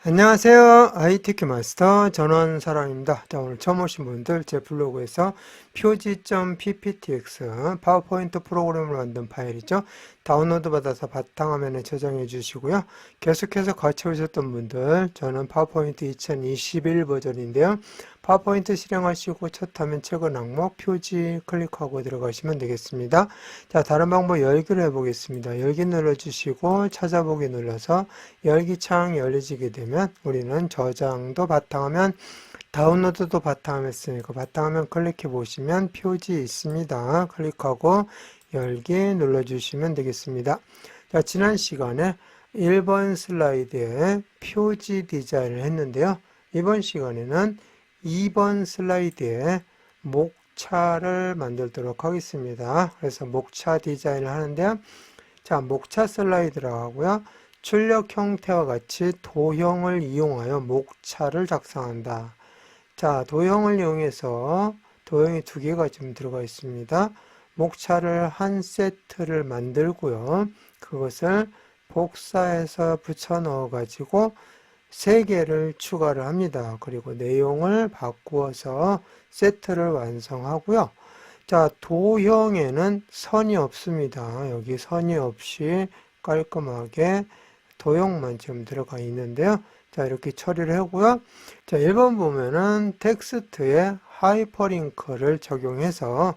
안녕하세요. ITQ 마스터 전원사랑입니다. 자, 오늘 처음 오신 분들 제 블로그에서 POG.pptx 파워포인트 프로그램을 만든 파일이죠. 다운로드 받아서 바탕화면에 저장해 주시고요. 계속해서 같이 오셨던 분들, 저는 파워포인트 2021 버전인데요. 파워포인트 실행하시고 첫 화면 최근 항목 표지 클릭하고 들어가시면 되겠습니다. 자, 다른 방법 열기를 해보겠습니다. 열기 눌러주시고 찾아보기 눌러서 열기 창 열리게 되면 우리는 저장도 바탕화면, 다운로드도 바탕화면 했으니까 바탕화면 클릭해 보시면 표지 있습니다. 클릭하고 열기 눌러주시면 되겠습니다. 자, 지난 시간에 1번 슬라이드에 표지 디자인을 했는데요. 이번 시간에는 2번 슬라이드에 목차를 만들도록 하겠습니다. 그래서 목차 디자인을 하는데요. 자, 목차 슬라이드라고 하고요. 출력 형태와 같이 도형을 이용하여 목차를 작성한다. 자, 도형을 이용해서 도형이 두 개가 지금 들어가 있습니다. 목차를 한 세트를 만들고요. 그것을 복사해서 붙여 넣어 가지고 세 개를 추가를 합니다. 그리고 내용을 바꾸어서 세트를 완성하고요. 자, 도형에는 선이 없습니다. 여기 선이 없이 깔끔하게 도형만 지금 들어가 있는데요. 자, 이렇게 처리를 하고요. 자, 1번 보면은 텍스트에 하이퍼링크를 적용해서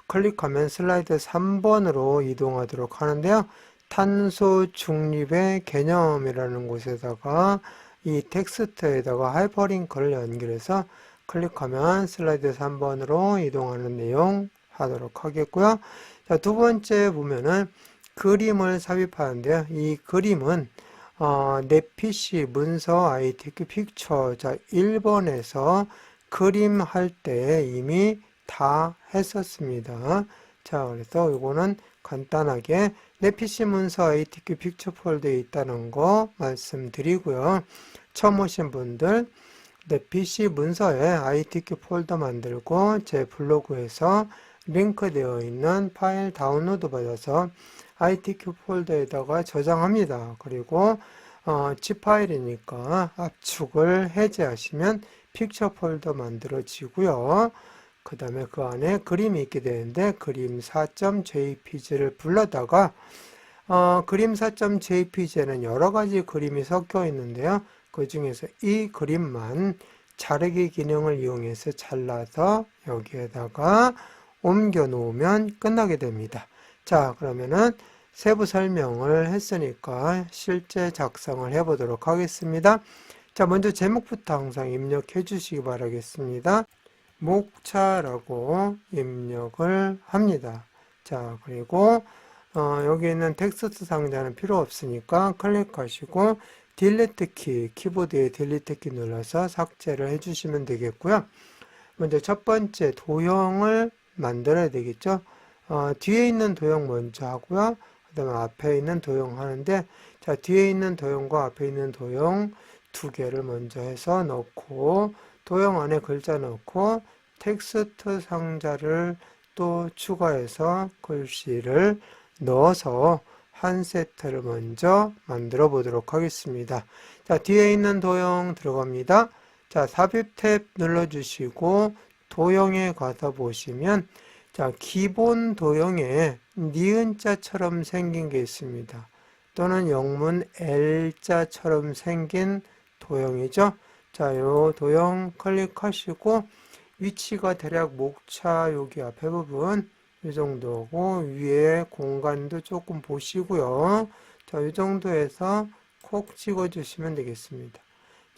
클릭하면 슬라이드 3번으로 이동하도록 하는데요. 탄소 중립의 개념이라는 곳에다가 이 텍스트에다가 하이퍼링크를 연결해서 클릭하면 슬라이드 3번으로 이동하는 내용 하도록 하겠고요. 자, 두 번째 보면은 그림을 삽입하는데요. 이 그림은 내 PC 문서 ITQ 픽처. 자, 1번에서 그림 할 때 이미 다 했었습니다. 자, 그래서 이거는 간단하게 내 PC 문서 ITQ 픽처 폴더에 있다는 거 말씀드리고요. 처음 오신 분들 내 PC 문서에 ITQ 폴더 만들고 제 블로그에서 링크되어 있는 파일 다운로드 받아서 ITQ 폴더에다가 저장합니다. 그리고 zip 파일이니까 압축을 해제하시면 픽처 폴더 만들어지고요. 그 다음에 그 안에 그림이 있게 되는데 그림사.jpg를 불러다가 그림사.jpg에는 여러 가지 그림이 섞여 있는데요. 그 중에서 이 그림만 자르기 기능을 이용해서 잘라서 여기에다가 옮겨 놓으면 끝나게 됩니다. 자, 그러면은 세부 설명을 했으니까 실제 작성을 해보도록 하겠습니다. 자, 먼저 제목부터 항상 입력해 주시기 바라겠습니다. 목차라고 입력을 합니다. 자, 그리고 여기 있는 텍스트 상자는 필요 없으니까 클릭하시고 딜리트 키, 키보드에 딜리트 키 눌러서 삭제를 해주시면 되겠고요. 먼저 첫 번째 도형을 만들어야 되겠죠. 뒤에 있는 도형 먼저 하고요. 그 다음에 앞에 있는 도형 하는데, 자, 뒤에 있는 도형과 앞에 있는 도형 두 개를 먼저 해서 넣고, 도형 안에 글자 넣고, 텍스트 상자를 또 추가해서 글씨를 넣어서 한 세트를 먼저 만들어 보도록 하겠습니다. 자, 뒤에 있는 도형 들어갑니다. 자, 삽입 탭 눌러주시고 도형에 가서 보시면 자, 기본 도형에 니은자처럼 생긴 게 있습니다. 또는 영문 L자처럼 생긴 도형이죠. 자, 요 도형 클릭하시고 위치가 대략 목차 여기 앞에 부분 이 정도고 위에 공간도 조금 보시고요. 자, 이 정도에서 콕 찍어 주시면 되겠습니다.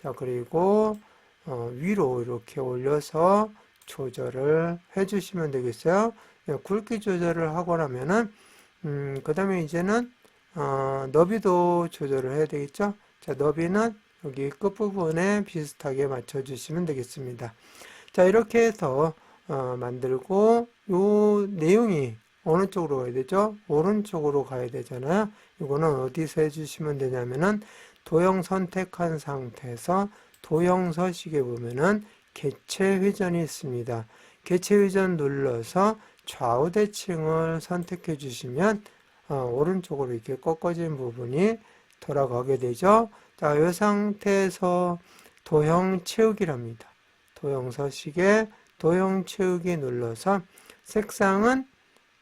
자, 그리고 위로 이렇게 올려서 조절을 해 주시면 되겠어요. 굵기 조절을 하고 나면은 그 다음에 이제는 너비도 조절을 해야 되겠죠. 자, 너비는 여기 끝부분에 비슷하게 맞춰 주시면 되겠습니다. 자, 이렇게 해서 만들고 요 내용이 어느 쪽으로 가야 되죠? 오른쪽으로 가야 되잖아요. 이거는 어디서 해주시면 되냐면은 도형 선택한 상태에서 도형 서식에 보면은 개체 회전이 있습니다. 개체 회전 눌러서 좌우 대칭을 선택해 주시면 오른쪽으로 이렇게 꺾어진 부분이 돌아가게 되죠. 자, 이 상태에서 도형 채우기랍니다. 도형 서식에 도형 채우기 눌러서 색상은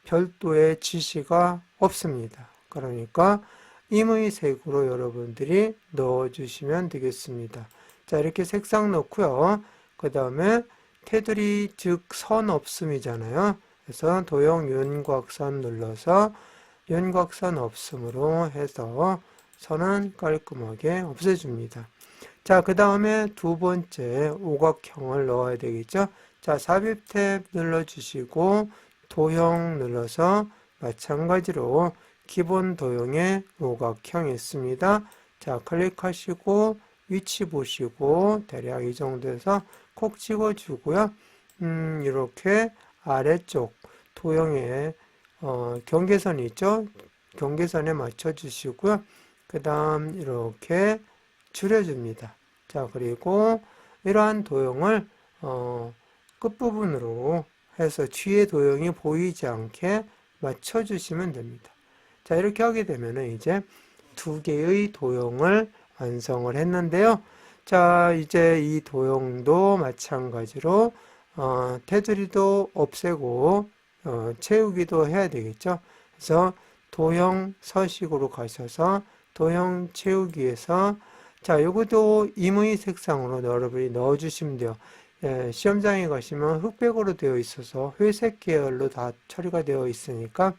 별도의 지시가 없습니다. 그러니까 임의 색으로 여러분들이 넣어주시면 되겠습니다. 자, 이렇게 색상 넣고요. 그 다음에 테두리 즉 선 없음이잖아요. 그래서 도형 윤곽선 눌러서 윤곽선 없음으로 해서 선은 깔끔하게 없애줍니다. 자, 그 다음에 두 번째 오각형을 넣어야 되겠죠. 자, 삽입 탭 눌러주시고 도형 눌러서 마찬가지로 기본 도형의 오각형이 있습니다. 자, 클릭하시고 위치 보시고 대략 이 정도에서 콕 찍어주고요. 이렇게 아래쪽 도형에 경계선이 있죠. 경계선에 맞춰주시고요. 그 다음 이렇게 줄여줍니다. 자, 그리고 이러한 도형을 끝부분으로 해서 뒤에 도형이 보이지 않게 맞춰주시면 됩니다. 자, 이렇게 하게 되면 이제 두 개의 도형을 완성을 했는데요. 자, 이제 이 도형도 마찬가지로 테두리도 없애고 채우기도 해야 되겠죠. 그래서 도형 서식으로 가셔서 도형 채우기에서 자, 요것도 임의 색상으로 여러분이 넣어주시면 돼요. 예, 시험장에 가시면 흑백으로 되어 있어서 회색 계열로 다 처리가 되어 있으니까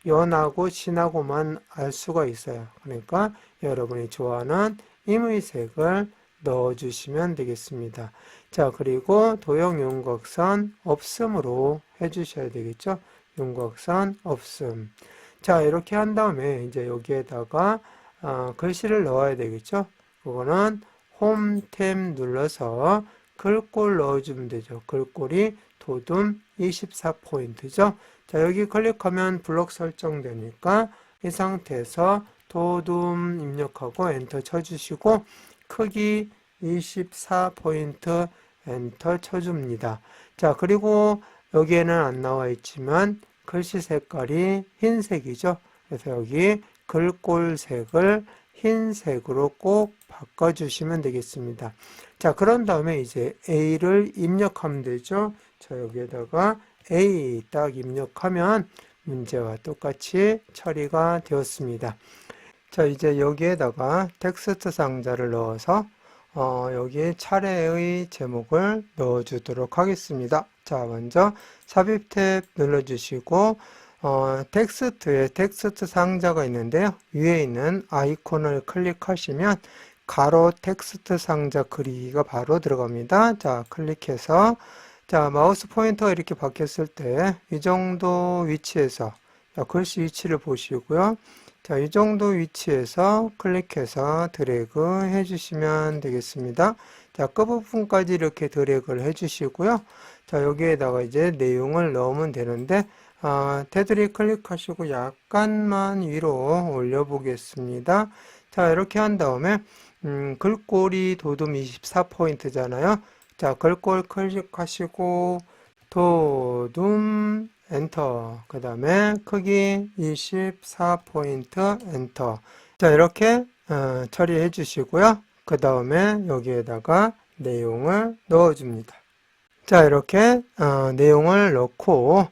연하고 진하고만 알 수가 있어요. 그러니까 여러분이 좋아하는 임의 색을 넣어주시면 되겠습니다. 자, 그리고 도형 윤곽선 없음으로 해주셔야 되겠죠. 윤곽선 없음. 자, 이렇게 한 다음에 이제 여기에다가 글씨를 넣어야 되겠죠. 그거는 홈 탭 눌러서 글꼴 넣어주면 되죠. 글꼴이 도둠 24포인트죠. 자, 여기 클릭하면 블록 설정되니까 이 상태에서 도둠 입력하고 엔터 쳐주시고 크기 24포인트 엔터 쳐줍니다. 자, 그리고 여기에는 안 나와 있지만 글씨 색깔이 흰색이죠. 그래서 여기 글꼴 색을 흰색으로 꼭 바꿔주시면 되겠습니다. 자, 그런 다음에 이제 A를 입력하면 되죠. 자, 여기에다가 A 딱 입력하면 문제와 똑같이 처리가 되었습니다. 자, 이제 여기에다가 텍스트 상자를 넣어서 여기에 차례의 제목을 넣어주도록 하겠습니다. 자, 먼저 삽입 탭 눌러주시고 텍스트에 텍스트 상자가 있는데요. 위에 있는 아이콘을 클릭하시면 가로 텍스트 상자 그리기가 바로 들어갑니다. 자, 클릭해서 자, 마우스 포인터가 이렇게 바뀌었을 때 이 정도 위치에서 글씨 위치를 보시고요. 자, 이 정도 위치에서 클릭해서 드래그 해주시면 되겠습니다. 자, 끝부분까지 이렇게 드래그를 해주시고요. 자, 여기에다가 이제 내용을 넣으면 되는데 테두리 클릭하시고 약간만 위로 올려보겠습니다. 자, 이렇게 한 다음에 글꼴이 도둠 24포인트잖아요. 자, 글꼴 클릭하시고 도둠 엔터, 그 다음에 크기 24포인트 엔터. 자, 이렇게 처리해 주시고요. 그 다음에 여기에다가 내용을 넣어줍니다. 자, 이렇게 내용을 넣고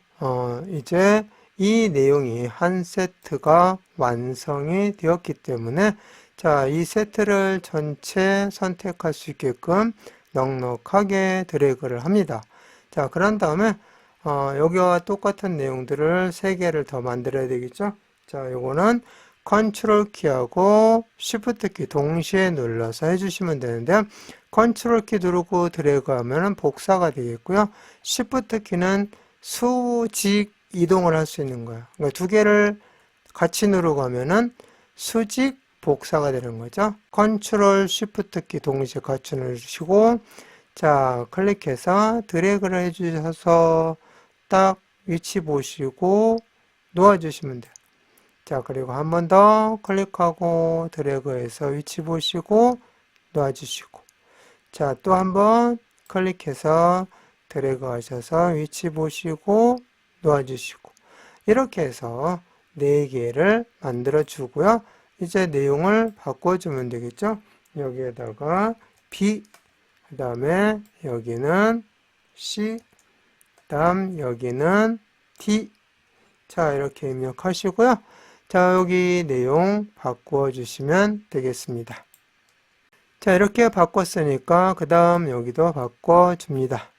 이제 이 내용이 한 세트가 완성이 되었기 때문에 자, 이 세트를 전체 선택할 수 있게끔 넉넉하게 드래그를 합니다. 자, 그런 다음에 여기와 똑같은 내용들을 3개를 더 만들어야 되겠죠. 자, 요거는 컨트롤 키하고 쉬프트 키 동시에 눌러서 해주시면 되는데요. 컨트롤 키 누르고 드래그 하면 복사가 되겠고요. 쉬프트 키는 수직 이동을 할 수 있는 거예요. 그러니까 두 개를 같이 누르고 하면은 수직 복사가 되는 거죠. 컨트롤 쉬프트 키 동시에 같이 누르시고 자, 클릭해서 드래그를 해주셔서 딱 위치 보시고 놓아주시면 돼요. 자, 그리고 한 번 더 클릭하고 드래그해서 위치 보시고 놓아주시고 자, 또 한 번 클릭해서 드래그 하셔서 위치 보시고 놓아주시고 이렇게 해서 4개를 만들어 주고요. 이제 내용을 바꿔주면 되겠죠. 여기에다가 B, 그 다음에 여기는 C, 그 다음 여기는 D. 자, 이렇게 입력하시고요. 자, 여기 내용 바꾸어 주시면 되겠습니다. 자, 이렇게 바꿨으니까 그 다음 여기도 바꿔줍니다.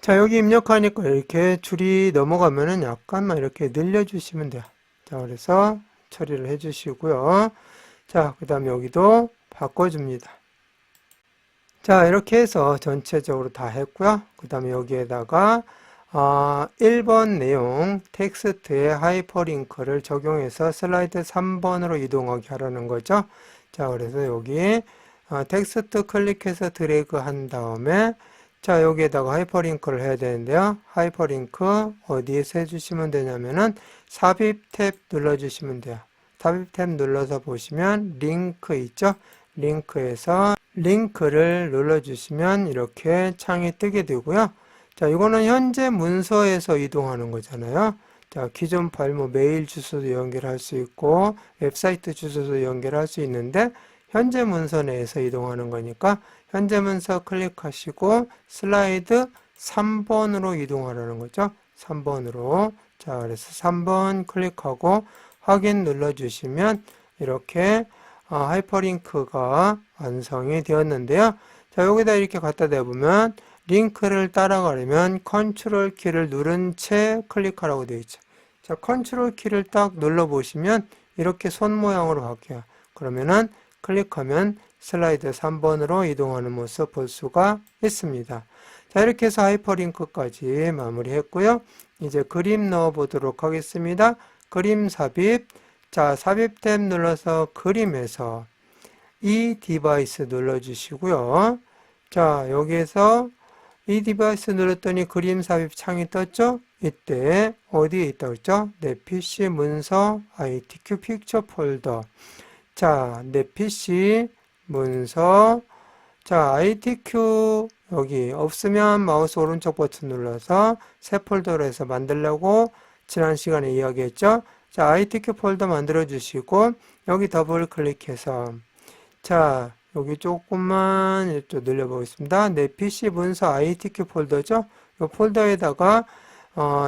자, 여기 입력하니까 이렇게 줄이 넘어가면은 약간만 이렇게 늘려주시면 돼요. 자, 그래서 처리를 해주시고요. 자, 그 다음 여기도 바꿔줍니다. 자, 이렇게 해서 전체적으로 다 했고요. 그 다음에 여기에다가 1번 내용 텍스트에 하이퍼링크를 적용해서 슬라이드 3번으로 이동하게 하라는 거죠. 자, 그래서 여기 텍스트 클릭해서 드래그 한 다음에 자, 여기에다가 하이퍼링크를 해야 되는데요. 하이퍼링크 어디에서 해주시면 되냐면은 삽입 탭 눌러주시면 돼요. 삽입 탭 눌러서 보시면 링크 있죠? 링크에서 링크를 눌러주시면 이렇게 창이 뜨게 되고요. 자, 이거는 현재 문서에서 이동하는 거잖아요. 자, 기존 파일 뭐 메일 주소도 연결할 수 있고 웹사이트 주소도 연결할 수 있는데 현재 문서 내에서 이동하는 거니까 현재 문서 클릭하시고 슬라이드 3번으로 이동하라는 거죠. 3번으로. 자, 그래서 3번 클릭하고 확인 눌러주시면 이렇게 하이퍼링크가 완성이 되었는데요. 자, 여기다 이렇게 갖다 대보면 링크를 따라가려면 컨트롤 키를 누른 채 클릭하라고 되어 있죠. 자, 컨트롤 키를 딱 눌러 보시면 이렇게 손 모양으로 바뀌어요. 그러면은 클릭하면 슬라이드 3번으로 이동하는 모습 볼 수가 있습니다. 자, 이렇게 해서 하이퍼링크까지 마무리했고요. 이제 그림 넣어 보도록 하겠습니다. 그림 삽입. 자, 삽입 탭 눌러서 그림에서 이 디바이스 눌러주시고요. 자, 여기에서 이 디바이스 눌렀더니 그림 삽입 창이 떴죠? 이때 어디에 있다고 했죠? 내 PC 문서 ITQ 픽처 폴더. 자, 내 PC 문서. 자, ITQ 여기 없으면 마우스 오른쪽 버튼 눌러서 새 폴더로 해서 만들려고 지난 시간에 이야기했죠? 자, ITQ 폴더 만들어 주시고 여기 더블 클릭해서 자, 여기 조금만 이쪽 늘려보겠습니다. 내 PC 문서 ITQ 폴더죠? 이 폴더에다가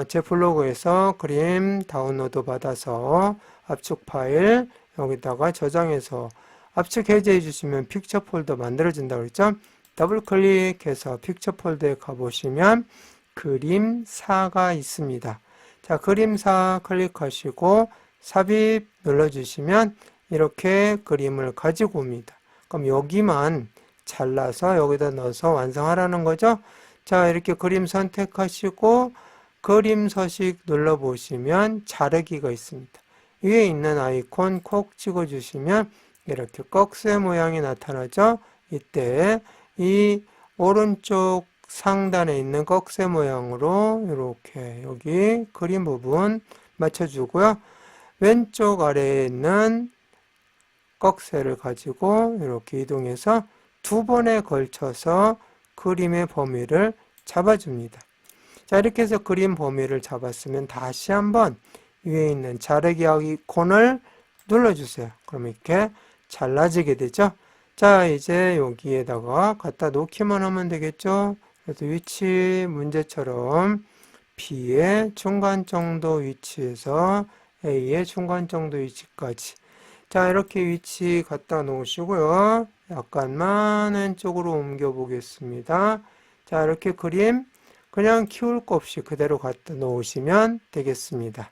제 블로그에서 그림 다운로드 받아서 압축 파일 여기다가 저장해서 압축 해제해 주시면 픽처 폴더 만들어진다고 그랬죠? 더블 클릭해서 픽처 폴더에 가보시면 그림4가 있습니다. 자, 그림4 클릭하시고 삽입 눌러주시면 이렇게 그림을 가지고 옵니다. 그럼 여기만 잘라서 여기다 넣어서 완성하라는 거죠. 자, 이렇게 그림 선택하시고 그림 서식 눌러보시면 자르기가 있습니다. 위에 있는 아이콘 콕 찍어주시면 이렇게 꺽쇠 모양이 나타나죠. 이때 이 오른쪽 상단에 있는 꺽쇠 모양으로 이렇게 여기 그림 부분 맞춰주고요. 왼쪽 아래에 있는 꺽쇠를 가지고 이렇게 이동해서 두 번에 걸쳐서 그림의 범위를 잡아줍니다. 자, 이렇게 해서 그림 범위를 잡았으면 다시 한번 위에 있는 자르기 아이콘을 눌러주세요. 그럼 이렇게 잘라지게 되죠. 자, 이제 여기에다가 갖다 놓기만 하면 되겠죠. 그래서 위치 문제처럼 B의 중간 정도 위치에서 A의 중간 정도 위치까지. 자, 이렇게 위치 갖다 놓으시고요. 약간만 왼쪽으로 옮겨 보겠습니다. 자, 이렇게 그림 그냥 키울 거 없이 그대로 갖다 놓으시면 되겠습니다.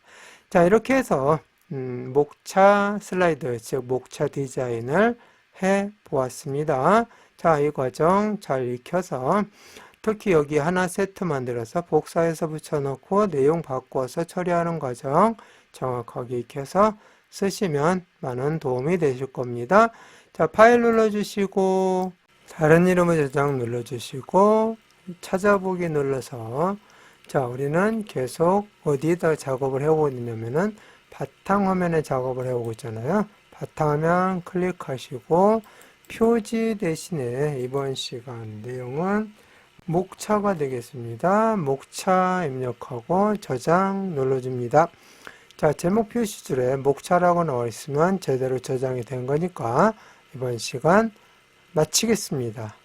자, 이렇게 해서 목차 슬라이드, 즉 목차 디자인을 해 보았습니다. 자, 이 과정 잘 익혀서 특히 여기 하나 세트 만들어서 복사해서 붙여놓고 내용 바꿔서 처리하는 과정 정확하게 익혀서 쓰시면 많은 도움이 되실 겁니다. 자, 파일 눌러주시고 다른 이름의 저장 눌러주시고 찾아보기 눌러서 자, 우리는 계속 어디에다 작업을 해오고 있냐면은 바탕화면에 작업을 해오고 있잖아요. 바탕화면 클릭하시고 표지 대신에 이번 시간 내용은 목차가 되겠습니다. 목차 입력하고 저장 눌러줍니다. 자, 제목 표시줄에 목차라고 나와 있으면 제대로 저장이 된 거니까 이번 시간 마치겠습니다.